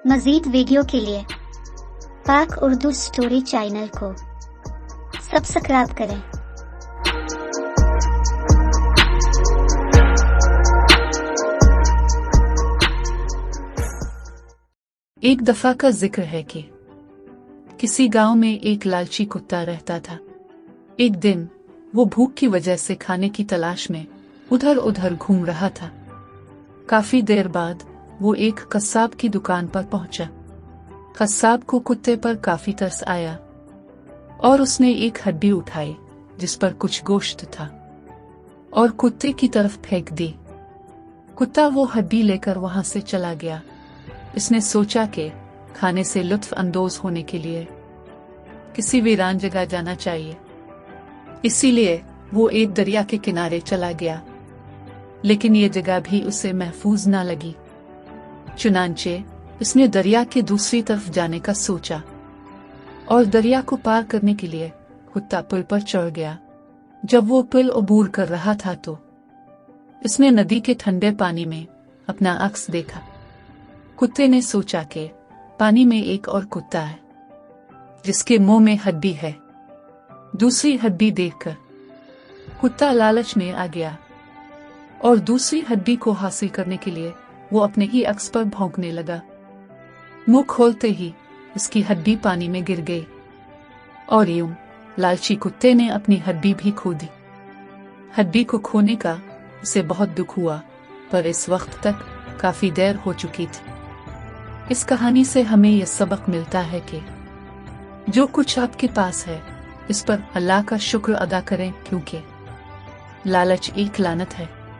मजीद video के लिए पाक उर्दू स्टोरी चैनल को सब्सक्राइब करें। एक दफा का जिक्र है कि किसी गांव में एक लालची कुत्ता रहता था। एक दिन वो भूख की वजह से खाने की तलाश में उधर उधर घूम रहा था। काफी देर बाद वो एक कस्साब की दुकान पर पहुंचा। कस्साब को कुत्ते पर काफी तरस आया और उसने एक हड्डी उठाई जिस पर कुछ गोश्त था और कुत्ते की तरफ फेंक दी। कुत्ता वो हड्डी लेकर वहां से चला गया। इसने सोचा कि खाने से लुत्फ अंदोज होने के लिए किसी वीरान जगह जाना चाहिए, इसीलिए वो एक दरिया के किनारे चला गया। लेकिन ये जगह भी उसे महफूज ना लगी। चुनांचे उसने दरिया के दूसरी तरफ जाने का सोचा और दरिया को पार करने के लिए कुत्ता पुल पर चढ़ गया। जब वो पुल अबूर कर रहा था तो इसने नदी के ठंडे पानी में अपना अक्स देखा। कुत्ते ने सोचा कि पानी में एक और कुत्ता है जिसके मुंह में हड्डी है। दूसरी हड्डी देखकर कुत्ता लालच में आ गया और दूसरी हड्डी को हासिल करने के लिए वो अपने ही अक्स पर भौंकने लगा। मुंह खोलते ही उसकी हड्डी पानी में गिर गई और यूं लालची कुत्ते ने अपनी हड्डी भी खो दी। हड्डी को खोने का उसे बहुत दुख हुआ, पर इस वक्त तक काफी देर हो चुकी थी। इस कहानी से हमें यह सबक मिलता है कि जो कुछ आपके पास है इस पर अल्लाह का शुक्र अदा करें, क्योंकि लालच एक लानत है।